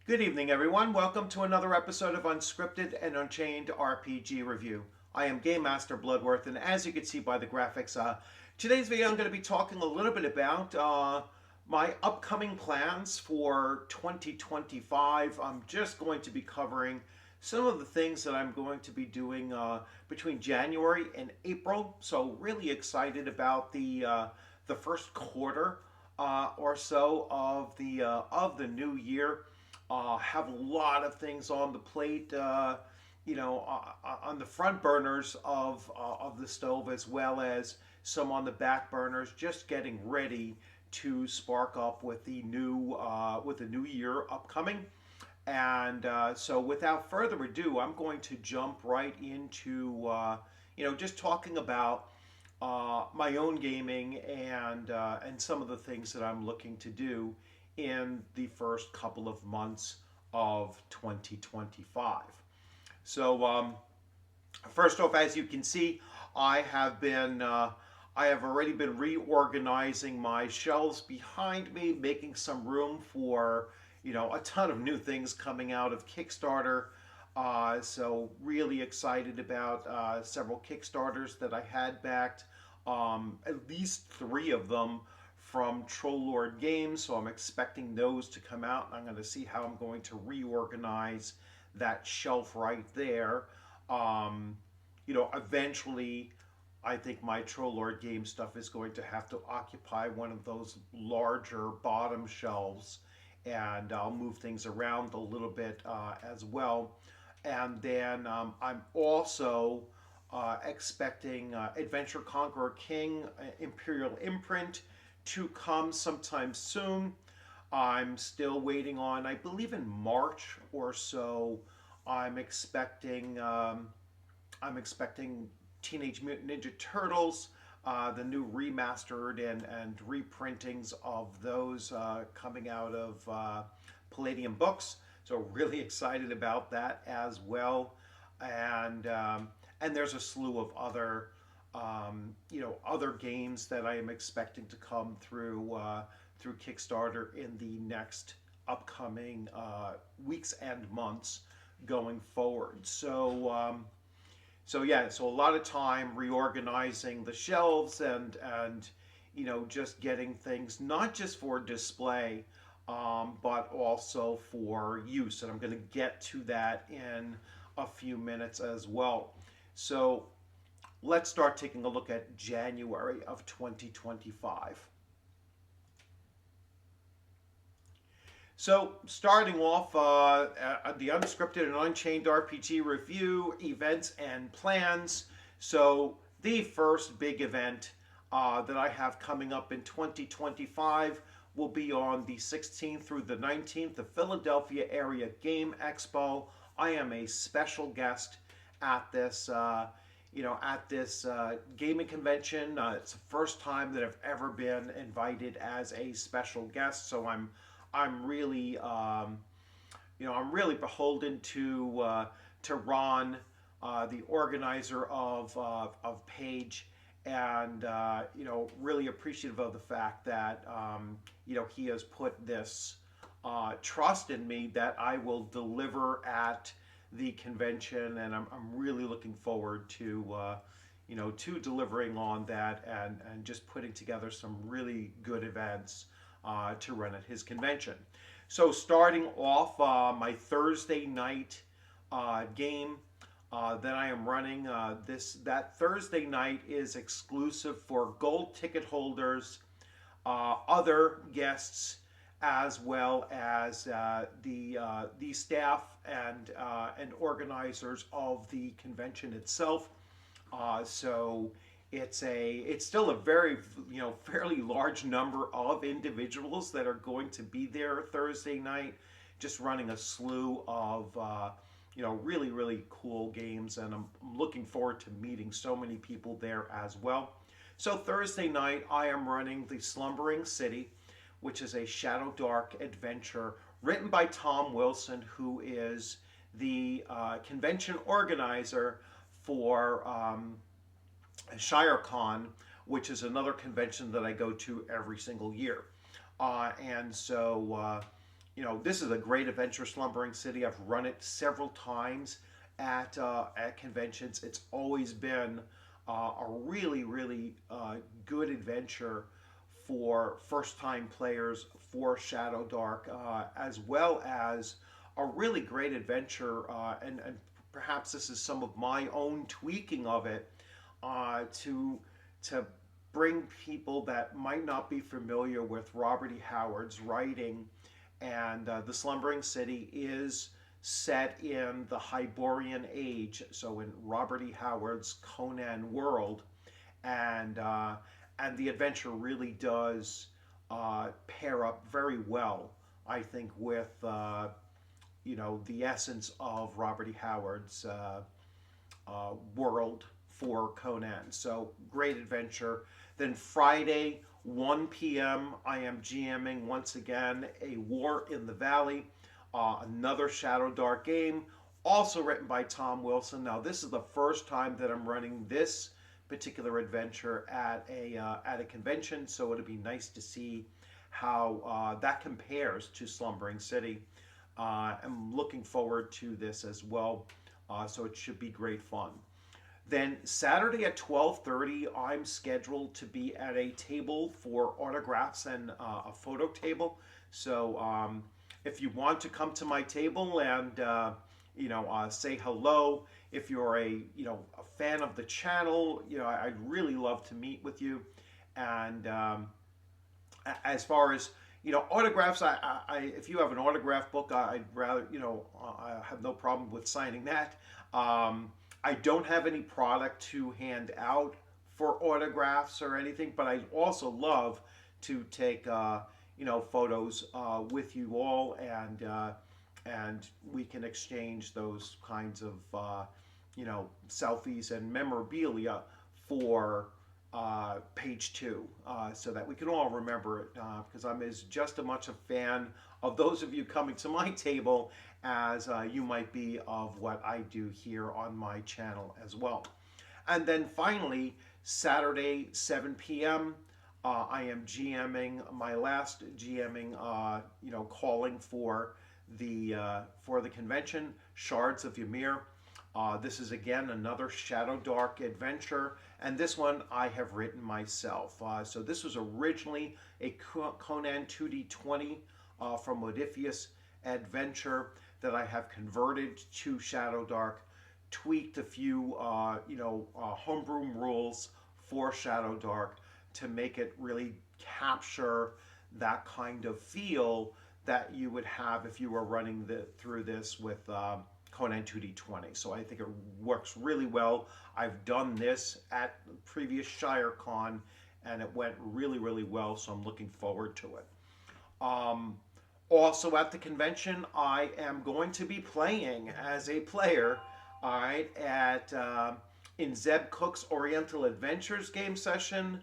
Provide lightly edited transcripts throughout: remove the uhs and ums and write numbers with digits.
Good evening, everyone. Welcome to another episode of Unscripted and Unchained RPG Review. I am Game Master Bloodworth, and as you can see by the graphics, today's video I'm going to be talking a little bit about my upcoming plans for 2025. I'm just going to be covering some of the things that I'm going to be doing between January and April. So really excited about the first quarter or so of the new year. Have a lot of things on the plate, on the front burners of the stove, as well as some on the back burners, just getting ready to spark up with the new year upcoming. And so, without further ado, I'm going to jump right into just talking about my own gaming and some of the things that I'm looking to do in the first couple of months of 2025. So, first off, as you can see, I have already been reorganizing my shelves behind me, making some room for a ton of new things coming out of Kickstarter. So really excited about several Kickstarters that I had backed, at least 3 of them from Trollord Games, so I'm expecting those to come out. I'm going to see how I'm going to reorganize that shelf right there. Eventually, I think my Trollord Game stuff is going to have to occupy one of those larger bottom shelves, and I'll move things around a little bit as well. And then I'm also expecting Adventure Conqueror King Imperial Imprint to come sometime soon. I'm still waiting on, I believe in March or so, I'm expecting Teenage Mutant Ninja Turtles, the new remastered and reprintings of those coming out of Palladium Books. So really excited about that as well. And there's a slew of other games that I am expecting to come through Kickstarter in the next upcoming weeks and months going forward. So a lot of time reorganizing the shelves and just getting things not just for display, but also for use. And I'm going to get to that in a few minutes as well. So let's start taking a look at January of 2025. So, starting off the Unscripted and Unchained RPG review, events and plans. So, the first big event that I have coming up in 2025 will be on the 16th through the 19th, the Philadelphia Area Game Expo. I am a special guest at this gaming convention. It's the first time that I've ever been invited as a special guest, so I'm really beholden to Ron, the organizer of Page, and really appreciative of the fact that he has put this trust in me that I will deliver at the convention, and I'm really looking forward to delivering on that and just putting together some really good events to run at his convention. So starting off my Thursday night game that I am running, that Thursday night is exclusive for gold ticket holders, other guests, as well as the staff and organizers of the convention itself. So it's still a very fairly large number of individuals that are going to be there Thursday night, just running a slew of really cool games, and I'm looking forward to meeting so many people there as well. So Thursday night I am running The Slumbering City, which is a Shadow Dark adventure written by Tom Wilson, who is the convention organizer for ShireCon, which is another convention that I go to every single year. And so This is a great adventure, Slumbering City. I've run it several times at conventions. It's always been a really, really good adventure for first-time players for Shadow Dark, as well as a really great adventure. And perhaps this is some of my own tweaking of it to bring people that might not be familiar with Robert E. Howard's writing. And the Slumbering City is set in the Hyborian Age, so in Robert E. Howard's Conan world, and the adventure really does pair up very well, I think, with the essence of Robert E. Howard's world for Conan. So great adventure. Then Friday, 1 p.m., I am GMing once again A War in the Valley, another Shadow Dark game, also written by Tom Wilson. Now, this is the first time that I'm running this particular adventure at a convention, so it'll be nice to see how that compares to Slumbering City. I'm looking forward to this as well, so it should be great fun. Then Saturday at 12:30, I'm scheduled to be at a table for autographs and a photo table. So if you want to come to my table and say hello, if you're a fan of the channel, I'd really love to meet with you. And as far as autographs, if you have an autograph book, I'd rather I have no problem with signing that. I don't have any product to hand out for autographs or anything, but I also love to take photos with you all, and we can exchange those kinds of selfies and memorabilia for page 2, so that we can all remember it, because I'm just as much a fan of those of you coming to my table as you might be of what I do here on my channel as well. And then finally, Saturday, 7 p.m., I am GMing my last GMing, calling for the convention, Shards of Ymir. This is again another Shadow Dark adventure, and this one I have written myself. So this was originally a Conan 2D20 from Modiphius adventure that I have converted to Shadow Dark, tweaked a few homebrew rules for Shadow Dark to make it really capture that kind of feel that you would have if you were running through this with Conan 2D20. So I think it works really well. I've done this at the previous ShireCon, and it went really, really well, so I'm looking forward to it. Also at the convention, I am going to be playing as a player, all right, in Zeb Cook's Oriental Adventures game session,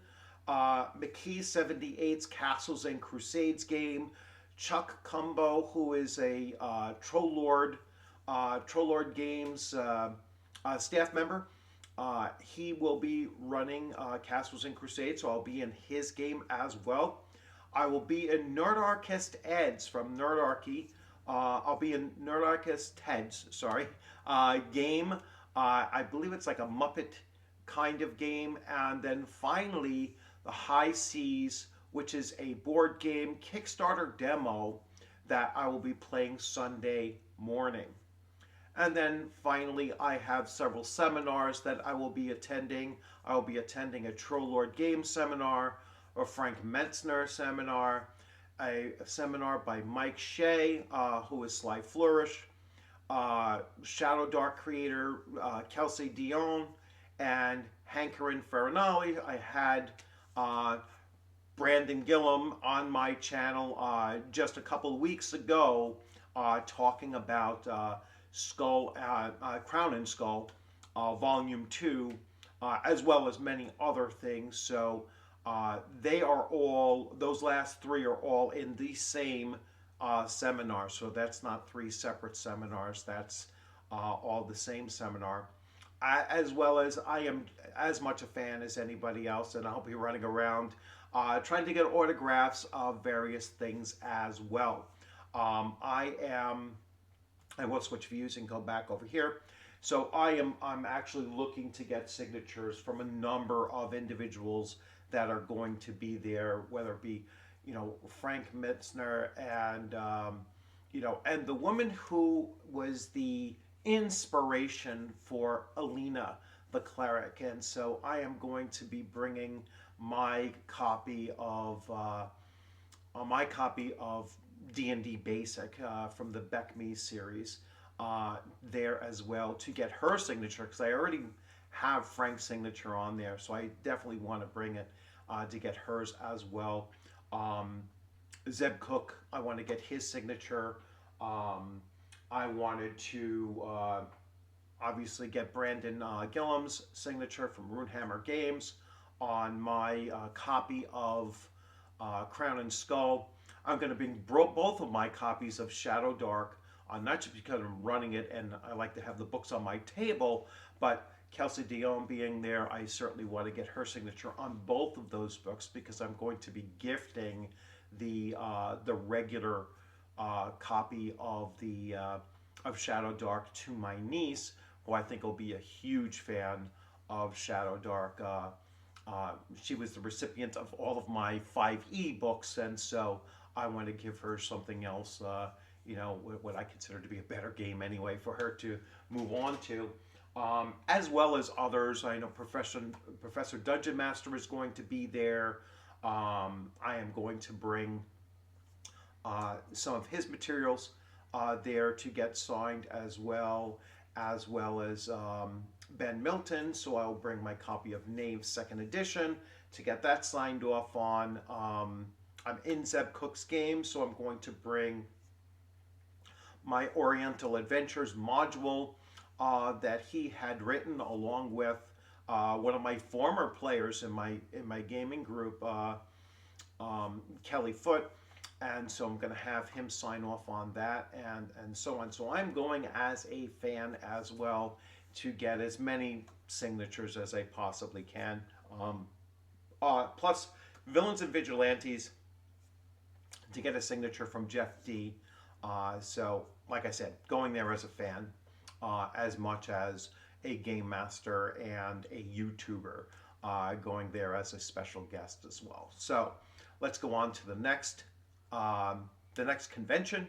McKee 78's Castles and Crusades game, Chuck Cumbo, who is a Troll Lord Games staff member. He will be running Castles and Crusades, so I'll be in his game as well. I will be in Nerdarchist Ed's from Nerdarchy. I'll be in Nerdarchist Ted's, game. I believe it's like a Muppet kind of game. And then finally, the High Seas, which is a board game Kickstarter demo that I will be playing Sunday morning. And then finally, I have several seminars that I will be attending. I will be attending a Troll Lord Games seminar, a Frank Metzner seminar, a seminar by Mike Shea, who is Sly Flourish, Shadow Dark creator Kelsey Dion, and Hankerin Ferranali. I had Brandon Gillum on my channel just a couple of weeks ago talking about Crown and Skull, Volume 2, as well as many other things. So they are all, those last 3 are all in the same seminar. So that's not 3 separate seminars. That's all the same seminar. As well as I am as much a fan as anybody else, and I'll be running around trying to get autographs of various things as well. I will switch views and go back over here. So I'm actually looking to get signatures from a number of individuals that are going to be there, whether it be, Frank Mitzner and and the woman who was the inspiration for Alina the cleric. And so I am going to be bringing my copy of D&D Basic from the Beck Me series there as well to get her signature, because I already have Frank's signature on there, so I definitely want to bring it to get hers as well. Zeb Cook, I want to get his signature. I wanted to obviously get Brandon Gillam's signature from Runehammer Games on my copy of Crown and Skull. I'm going to bring both of my copies of Shadow Dark, not just because I'm running it and I like to have the books on my table, but Kelsey Dion being there, I certainly want to get her signature on both of those books, because I'm going to be gifting the regular copy of of Shadow Dark to my niece, who I think will be a huge fan of Shadow Dark. She was the recipient of all of my 5e books, and so I want to give her something else, what I consider to be a better game anyway, for her to move on to. As well as others. I know Professor Dungeon Master is going to be there. I am going to bring some of his materials there to get signed as well as Ben Milton. So I'll bring my copy of Knave 2nd edition to get that signed off on. I'm in Zeb Cook's game, so I'm going to bring my Oriental Adventures module that he had written, along with one of my former players in my gaming group, Kelly Foote. And so I'm going to have him sign off on that, and so on. So I'm going as a fan as well to get as many signatures as I possibly can. Plus, Villains and Vigilantes to get a signature from Jeff D. So, like I said, going there as a fan as much as a game master and a YouTuber, going there as a special guest as well. So let's go on to the next convention.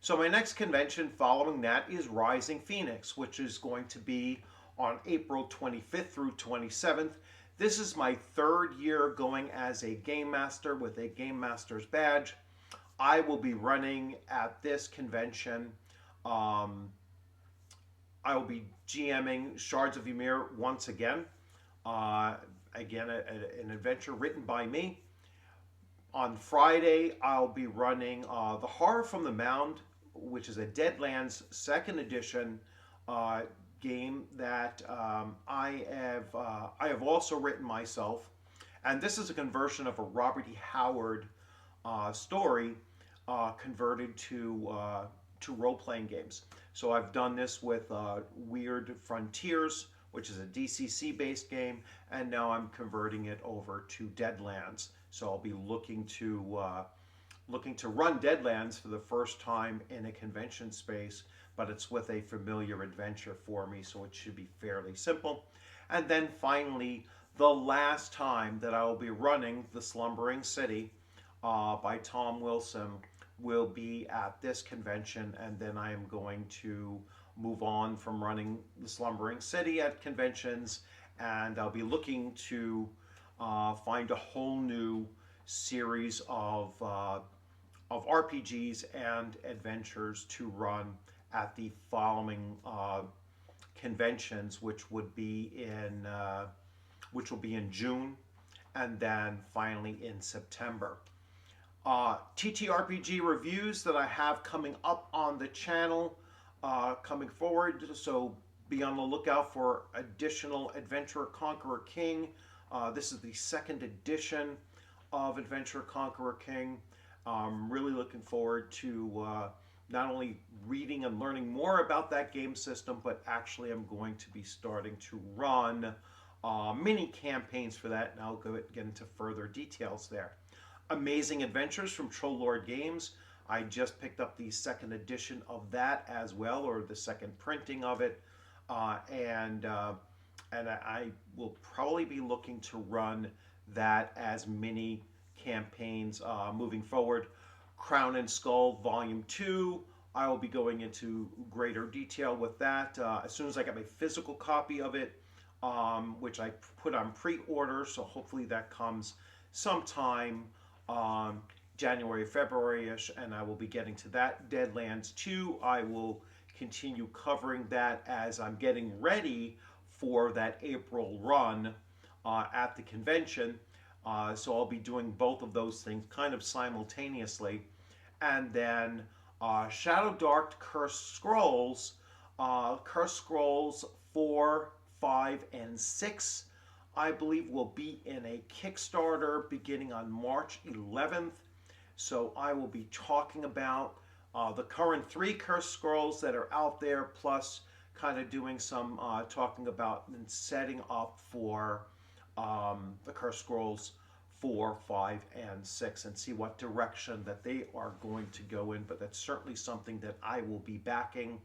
So my next convention following that is Rising Phoenix, which is going to be on April 25th through 27th. This is my third year going as a game master with a game master's badge. I will be running at this convention. I will be GMing Shards of Ymir once again. Again, an adventure written by me. On Friday, I'll be running The Horror from the Mound, which is a Deadlands 2nd edition game that I have also written myself. And this is a conversion of a Robert E. Howard story converted to role-playing games. So I've done this with Weird Frontiers, which is a DCC-based game, and now I'm converting it over to Deadlands. So I'll be looking to run Deadlands for the first time in a convention space, but it's with a familiar adventure for me, so it should be fairly simple. And then finally, the last time that I will be running The Slumbering City by Tom Wilson will be at this convention, and then I am going to move on from running The Slumbering City at conventions, and I'll be looking to find a whole new series of RPGs and adventures to run at the following conventions, which will be in June, and then finally in September. TTRPG reviews that I have coming up on the channel coming forward, so be on the lookout for additional Adventurer Conqueror King. This is the 2nd edition of Adventurer Conqueror King. I'm really looking forward to not only reading and learning more about that game system, but actually I'm going to be starting to run mini campaigns for that, and I'll get into further details there. Amazing Adventures from Troll Lord Games. I just picked up the second edition of that as well, or the second printing of it, and I will probably be looking to run that as mini campaigns moving forward. Crown and Skull Volume 2, I will be going into greater detail with that as soon as I get my physical copy of it, which I put on pre-order, so hopefully that comes sometime January, February-ish, and I will be getting to that. Deadlands 2, I will continue covering that as I'm getting ready for that April run at the convention. So I'll be doing both of those things kind of simultaneously. And then Shadow Dark Cursed Scrolls, Cursed Scrolls 4, 5, and 6, I believe will be in a Kickstarter beginning on March 11th. So I will be talking about the current 3 Cursed Scrolls that are out there, plus kind of doing some talking about and setting up for the Cursed Scrolls 4, 5, and 6, and see what direction that they are going to go in. But that's certainly something that I will be backing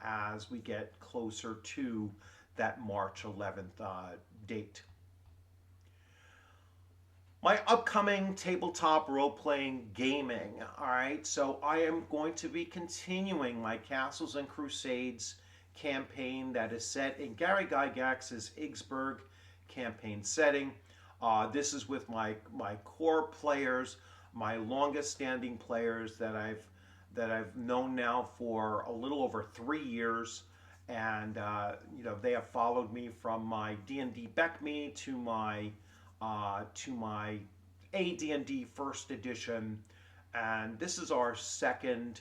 as we get closer to that March 11th date. My upcoming tabletop role-playing gaming, all right? So I am going to be continuing my Castles and Crusades campaign that is set in Gary Gygax's Iggsburg campaign setting. This is with my core players, my longest standing players that I've known now for a little over 3 years, and they have followed me from my D&D BECME to my AD&D First Edition, and this is our second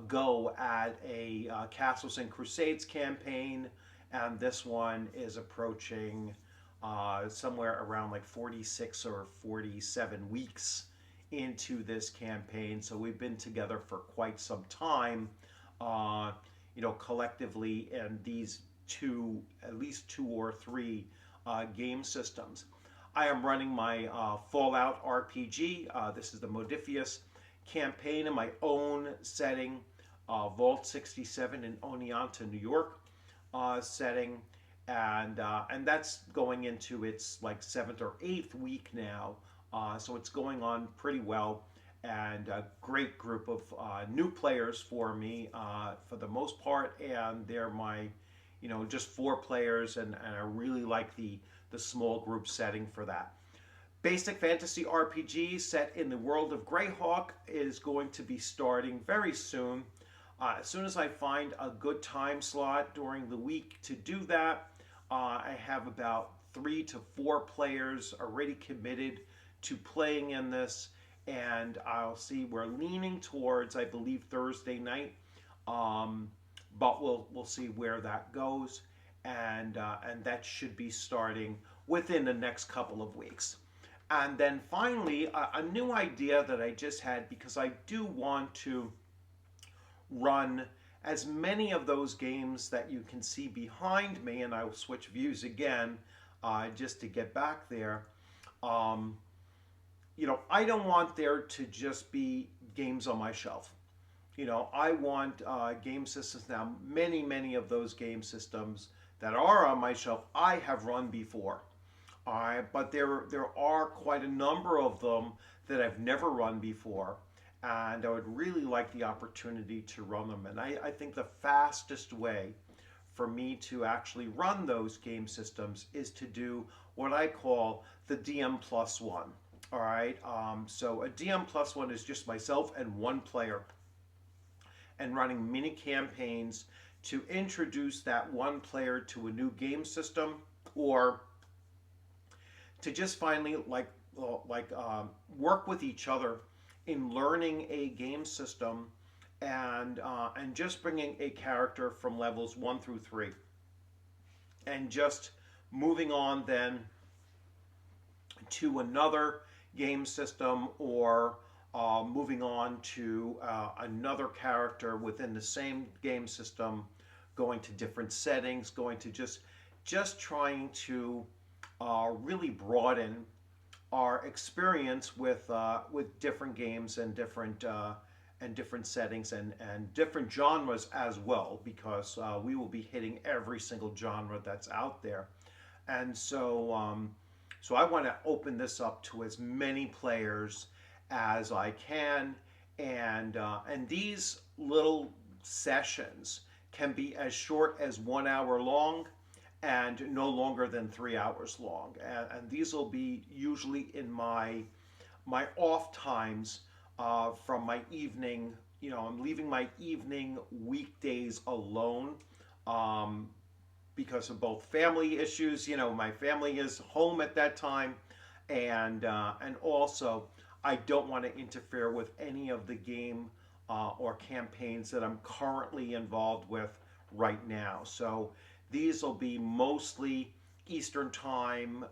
go at a Castles and Crusades campaign, and this one is approaching somewhere around like 46 or 47 weeks into this campaign. So we've been together for quite some time, collectively in these at least two or three game systems. I am running my Fallout RPG. This is the Modifius campaign in my own setting, Vault 67 in Oneonta, New York setting, and that's going into its like 7th or 8th week now, so it's going on pretty well, and a great group of new players for me for the most part, and they're my just 4 players, and I really like the small group setting for that. Basic Fantasy RPG set in the world of Greyhawk is going to be starting very soon. As soon as I find a good time slot during the week to do that, I have about 3 to 4 players already committed to playing in this, and I'll see, we're leaning towards, I believe, Thursday night, but we'll see where that goes, and that should be starting within the next couple of weeks. And then finally, a new idea that I just had, because I do want to run as many of those games that you can see behind me, and I will switch views again just to get back there. I don't want there to just be games on my shelf. I want game systems now. Many of those game systems that are on my shelf I have run before. But there are quite a number of them that I've never run before, and I would really like the opportunity to run them. And I think the fastest way for me to actually run those game systems is to do what I call the DM plus one. All right, so a DM plus one is just myself and one player, and running mini campaigns to introduce that one player to a new game system, or to just finally work with each other in learning a game system, and just bringing a character from levels 1 through 3, and just moving on then to another game system, or moving on to another character within the same game system, going to different settings, going to just trying to really broaden our experience with different games and different and different settings and different genres as well, because we will be hitting every single genre that's out there. And so I want to open this up to as many players as I can, and these little sessions can be as short as 1 hour long and no longer than 3 hours long. And these will be usually in my off times from my evening. I'm leaving my evening weekdays alone, um, because of both family issues. My family is home at that time, and also I don't want to interfere with any of the game or campaigns that I'm currently involved with right now. So these will be mostly Eastern time,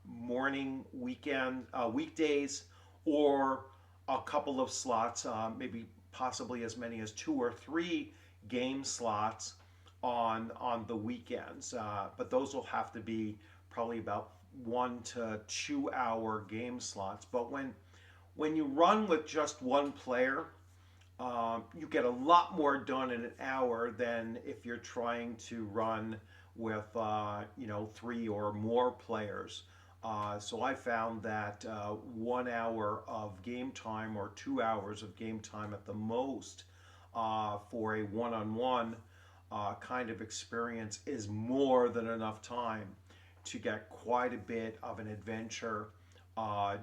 morning, weekdays, or a couple of slots, maybe possibly as many as 2 or 3 game slots on the weekends. But those will have to be probably about 1 to 2 hour game slots. But when you run with just one player, you get a lot more done in an hour than if you're trying to run with 3 or more players. So I found that 1 hour of game time or 2 hours of game time at the most for a one-on-one kind of experience is more than enough time to get quite a bit of an adventure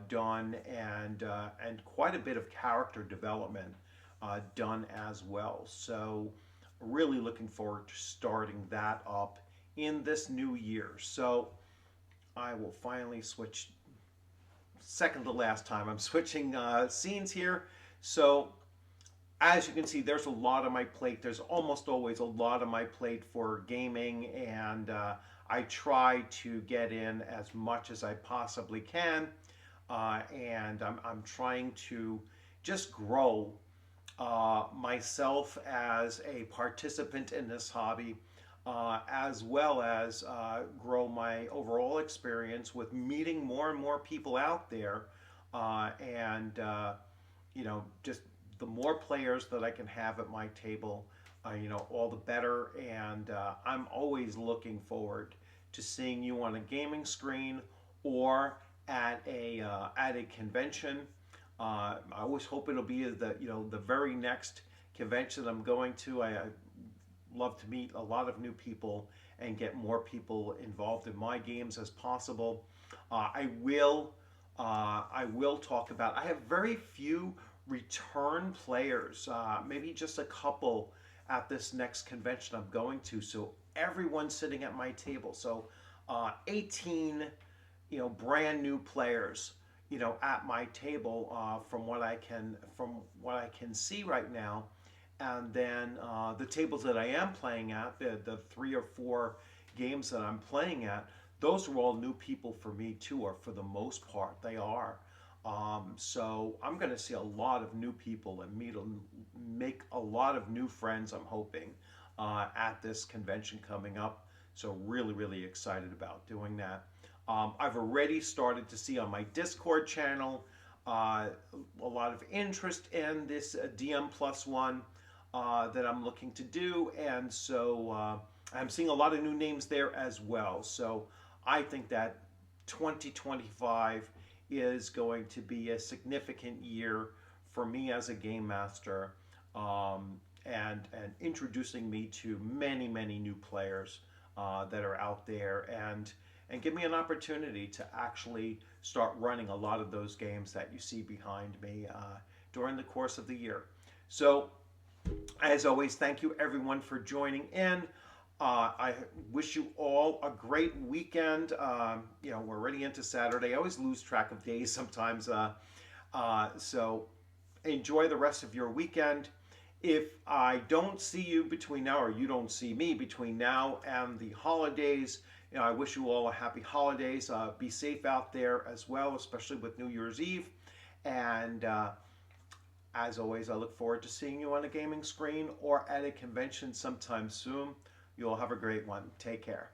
done, and quite a bit of character development done as well. So really looking forward to starting that up in this new year. So I will finally switch, second to last time I'm switching scenes here. So as you can see, there's a lot on my plate. There's almost always a lot on my plate for gaming, and I try to get in as much as I possibly can, and I'm trying to just grow myself as a participant in this hobby, as well as grow my overall experience with meeting more and more people out there, and just the more players that I can have at my table, all the better. And I'm always looking forward to seeing you on a gaming screen or at a convention. I always hope it'll be the very next convention I'm going to. I love to meet a lot of new people and get more people involved in my games as possible. I will talk about. I have very few return players, maybe just a couple at this next convention I'm going to. So everyone's sitting at my table. So 18, brand new players, at my table, from what I can see right now. And then the tables that I am playing at, the 3 or 4 games that I'm playing at, those are all new people for me too, or for the most part they are. So I'm going to see a lot of new people and make a lot of new friends, I'm hoping, at this convention coming up. So really, really excited about doing that. I've already started to see on my Discord channel a lot of interest in this DM plus one that I'm looking to do, and so I'm seeing a lot of new names there as well. So I think that 2025 is going to be a significant year for me as a game master, and introducing me to many, many new players that are out there, and give me an opportunity to actually start running a lot of those games that you see behind me during the course of the year. So, as always, thank you everyone for joining in. I wish you all a great weekend. We're already into Saturday. I always lose track of days sometimes. So enjoy the rest of your weekend. If I don't see you between now, or you don't see me between now and the holidays, I wish you all a happy holidays. Be safe out there as well, especially with New Year's Eve. And as always, I look forward to seeing you on a gaming screen or at a convention sometime soon. You all have a great one. Take care.